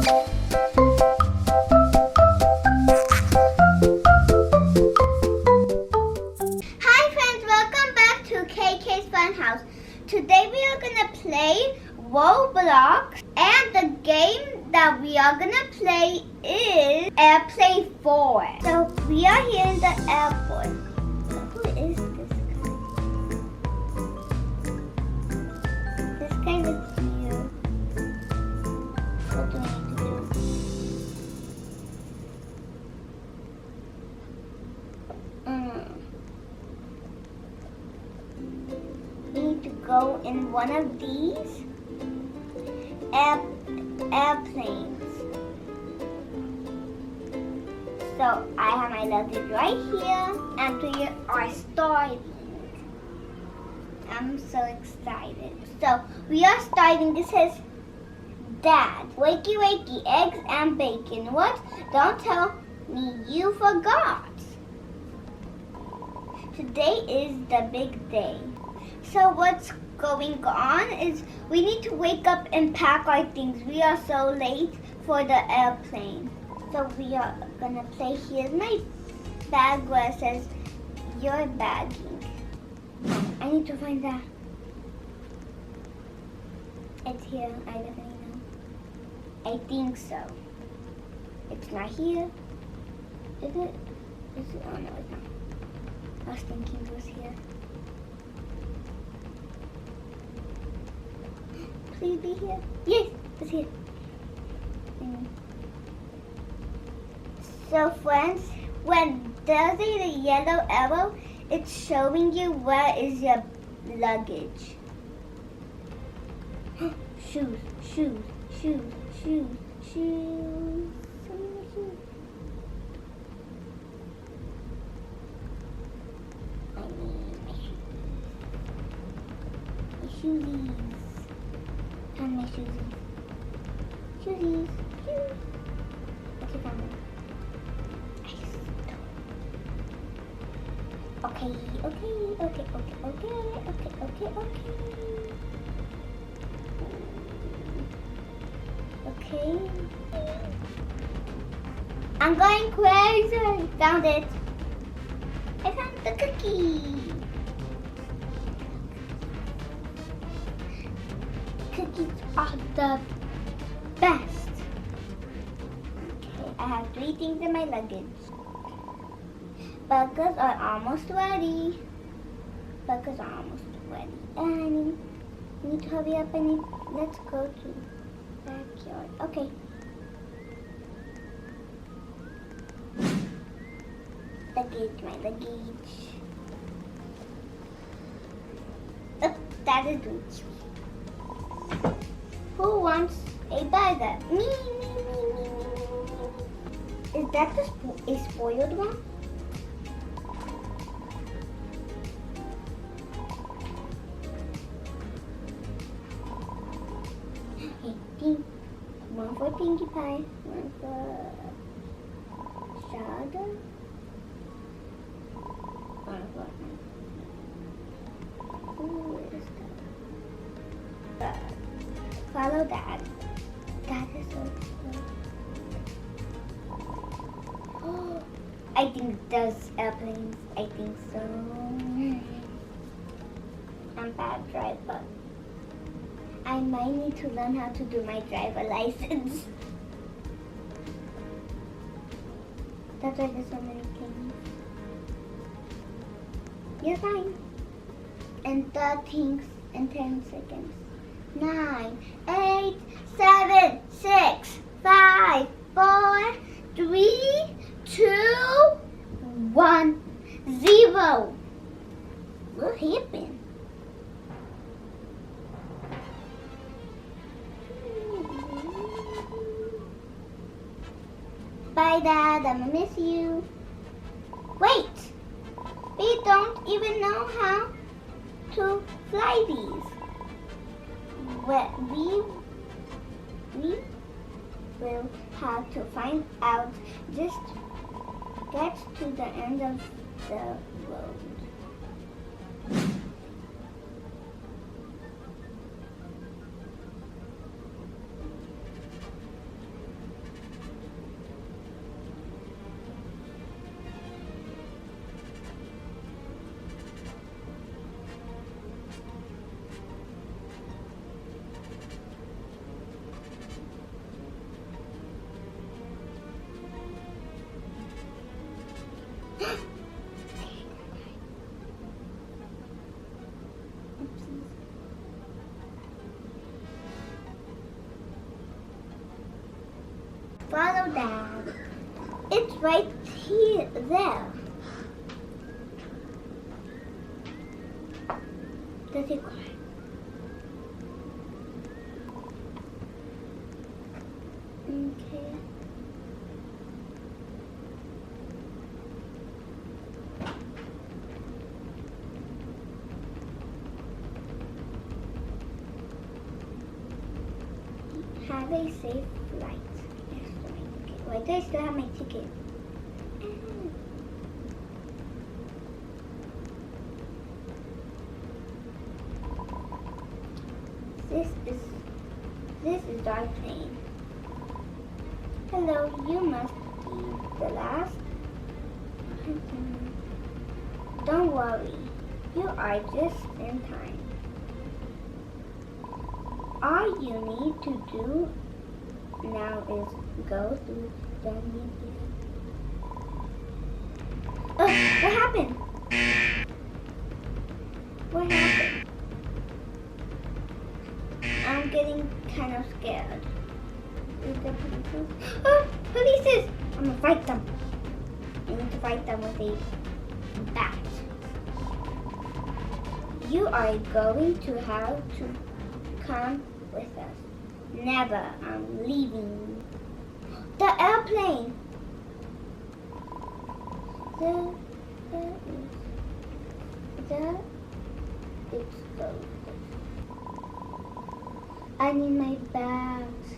Hi friends, welcome back to KK's Funhouse. Today we are going to play Roblox, and the game that we are going to play is Airplane 4. So we are here in the airport. So who is this guy? This guy looks cute. What do we need to do? We need to go in one of these airplanes. So I have my luggage right here, and we are starting. I'm so excited. So we are starting. This says, Dad, wakey wakey, eggs and bacon. What? Don't tell me you forgot. Today is the big day. So what's going on is we need to wake up and pack our things. We are so late for the airplane. So we are gonna play. Here's my bag where it says you're bagging. I need to find that. It's here. I definitely know. I think so. It's not here. Is it? Is it? Oh no, it's not. I was thinking it was here. Please be here. Yes, it's here. So friends, when there's a yellow arrow, it's showing you where is your luggage. Shoes, shoes, shoes, shoes, shoes. So many shoes. I need my shoes. My shoesies. And my shoesies. Shoesies. Shoes. Okay, found them. Okay. Okay. I'm going crazy. Found it. I found the cookie. Cookies are the best. Okay, I have 3 things in my luggage. Burgers are almost ready. Burgers are almost ready. And I need to hurry up. Let's go to backyard. Okay. Luggage, my luggage. Oh, that is good. Who wants a burger? Me. Is that a spoiled one? One for Pinkie Pie, one for Shada, one for who is that? Follow Dad. Dad is so slow. Oh, I think those airplanes. I think so. I'm bad driver. I might need to learn how to do my driver license. That's why there's so many things. You're fine. And 13 and 10 seconds. 9, 8, 7, 6, 5, 4, 3, 2, 1, 0. What happened? Bye, Dad. I'm gonna miss you. Wait! We don't even know how to fly these. We will have to find out. Just get to the end of the road. Follow Dad. It's right here, there. Does he cry? Okay. Have a safe flight. Yes, my ticket. Why do I still have my ticket? This is our plane. Hello, you must be the last. Don't worry, you are just in time. All you need to do now is go through the media. Oh, what happened? What happened? I'm getting kind of scared. Is the police? Oh, police! I'm gonna fight them. I need to fight them with a bat. You are going to have to come with us. Never. I'm leaving. The airplane. It's so. I need my bags.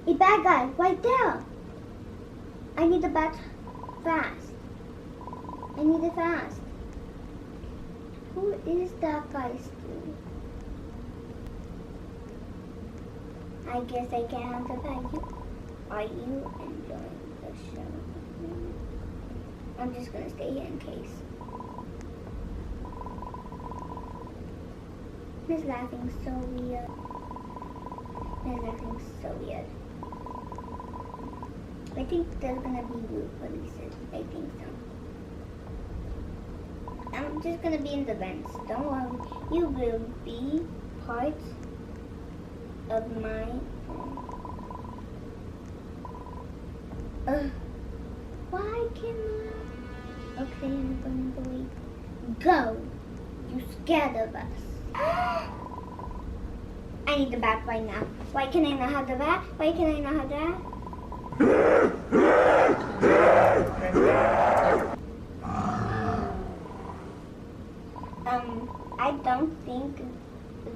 A bad guy right there. I need the bat fast. I need it fast. Who is that guy still? I guess I can't answer that. Are you enjoying the show? I'm just gonna stay here in case. Miss laughing so weird. Miss laughing so weird. I think there's gonna be blue polices. I think so. I'm just gonna be in the vents. Don't worry. You will be part of my why can I? Okay, I'm going to wait. Go! You scared of us. I need the bat right now. Why can I not have the bat? Why can I not have that? I don't think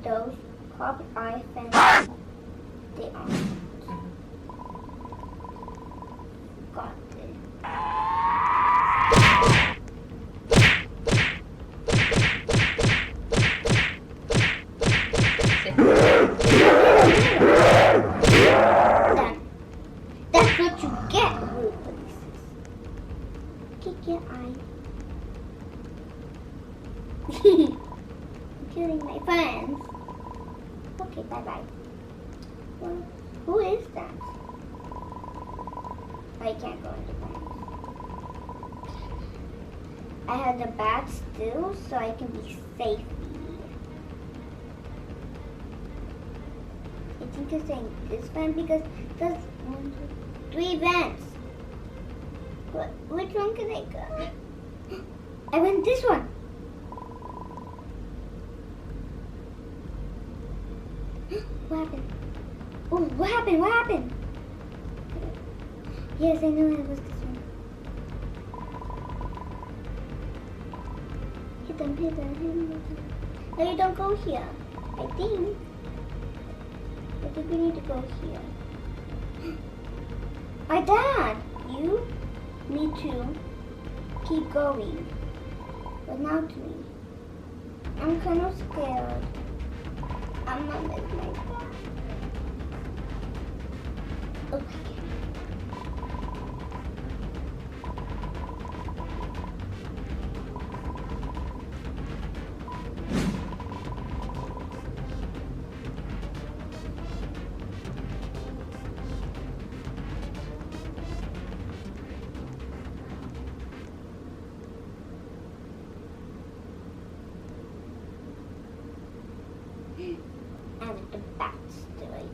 those cops are fans. They aren't. Got it. Done. That's what you get, blue polices. Kick your eye. Killing my friends. Okay, bye-bye. Well, who is that? I can't go into friends. I have the bat still, so I can be safe. I think it's saying this vent because there's 1, 2, 3 vents. Which one can I go? I went this one. What happened? Oh, what happened? What happened? Yes, I knew it was this one. Hit them, hit them, hit them, hit them. No, you don't go here. I think we need to go here. My dad, you need to keep going. But not me. I'm kind of scared. I'm not with my dad. Okay. And the bat story.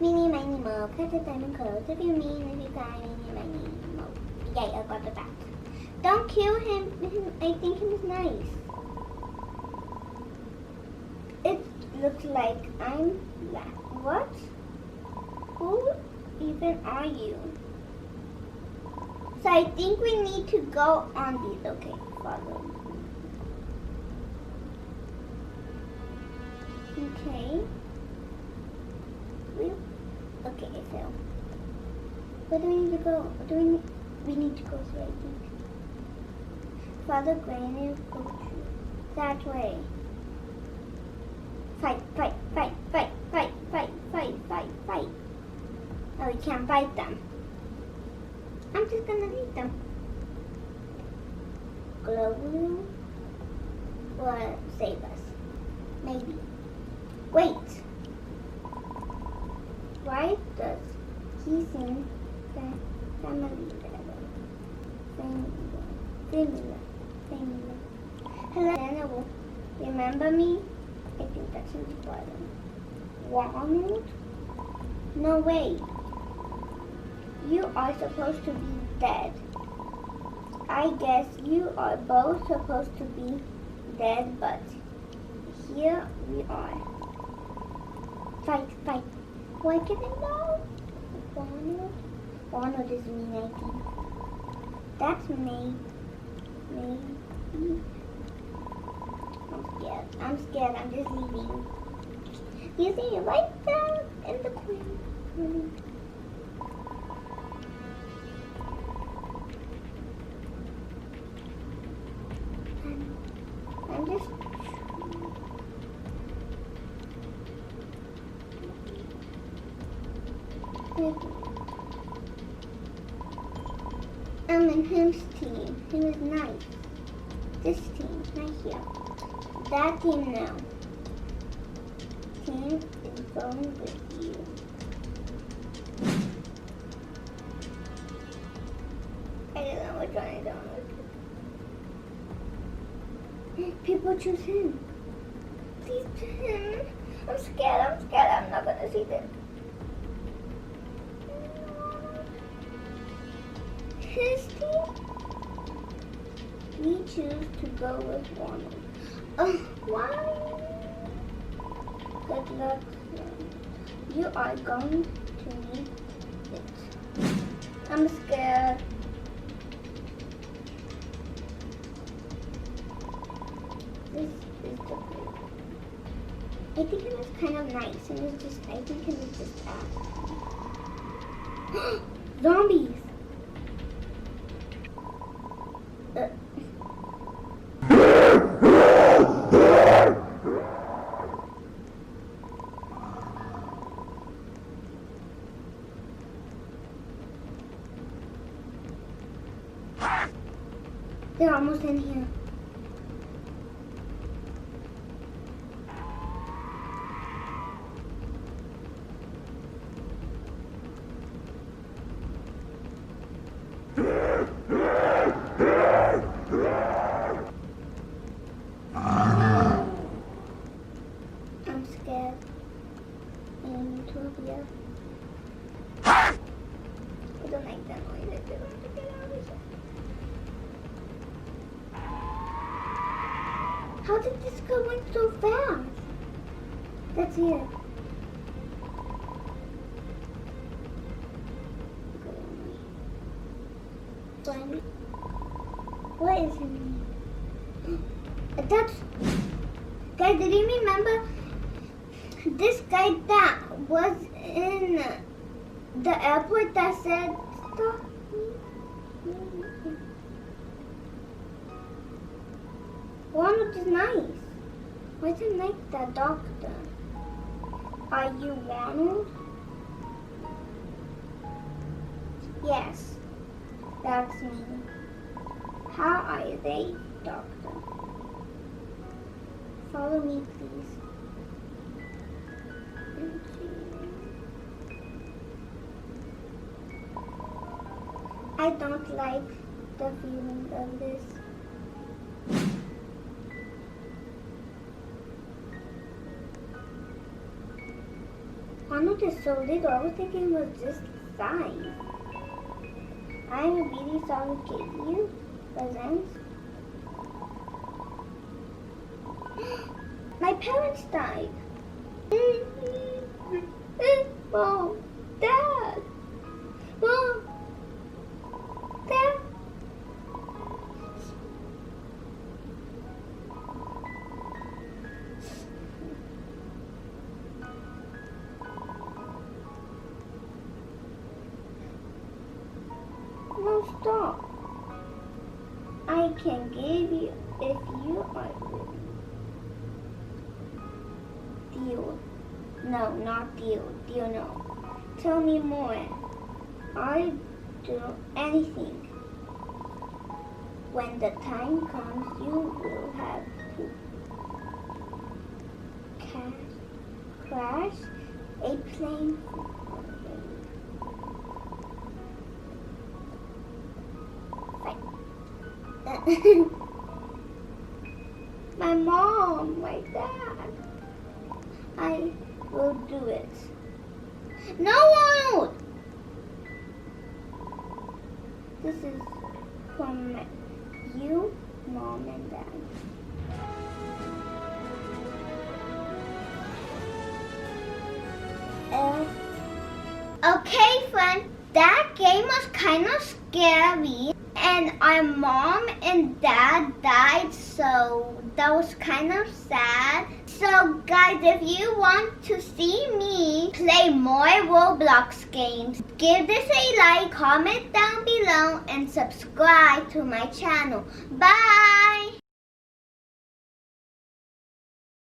Meeny, miny, mo, cut the diamond clothes. If you mean, if you guy, meeny, miny, mo. Yay, I got the bat. Don't kill him. I think him is nice. It looks like I'm black. What? Who even are you? So I think we need to go on these. Okay, follow me. Okay. Okay, so where do we need to go? What do we need to go through, I think. Father Granny, go through that way. Fight, fight, fight, fight, fight, fight, fight, fight, fight. Oh, we can't fight them. I'm just gonna leave them. Glow glue will save us. Maybe. Wait. Why does he seem family Family. Hello, Daniel. Remember me? I think that's important. Ronald? No, wait. You are supposed to be dead. I guess you are both supposed to be dead, but here we are. Fight, fight. Why can I know? Ronald? Ronald is mean, I think. That's me. Maybe. I'm scared. I'm just leaving. Do you see it right down in the corner? I'm just I'm in him's team. He was nice. This team, right here. That team now. Team is going with you. I don't know which one I don't like. People choose him. Please choose him. I'm scared. I'm not gonna see them. His team? We choose to go with Ronald. Why? Good luck. You are going to need it. I'm scared. This is the group. I think it was kind of nice. I think it was just ass. Zombies! They're almost in here. I'm scared. And Utopia. I don't like that noise. I don't want to get out of here. How did this go in so fast? That's it. What is it? That's... Guys, did you remember this guy that was in the airport that said stop me? Ronald is nice. Why isn't like that doctor? Are you Ronald? Yes, that's me. How are they, doctor? Follow me, please. I don't like the feeling of this. Arnold is so little. I was thinking it was this size. I'm really sorry to give you presents. My parents died. Mom, Dad, Mom, Dad. No, stop. I can give you if you are willing. Deal. No, not deal. Deal, no. Tell me more. I'll do anything. When the time comes, you will have to crash a plane. My mom, my dad. I will do it. No, Arnold! This is from you, Mom, and Dad. Okay, friend, that game was kind of scary. And our mom and dad died, so that was kind of sad. So guys, if you want to see me play more Roblox games, give this a like, comment down below, and subscribe to my channel. Bye!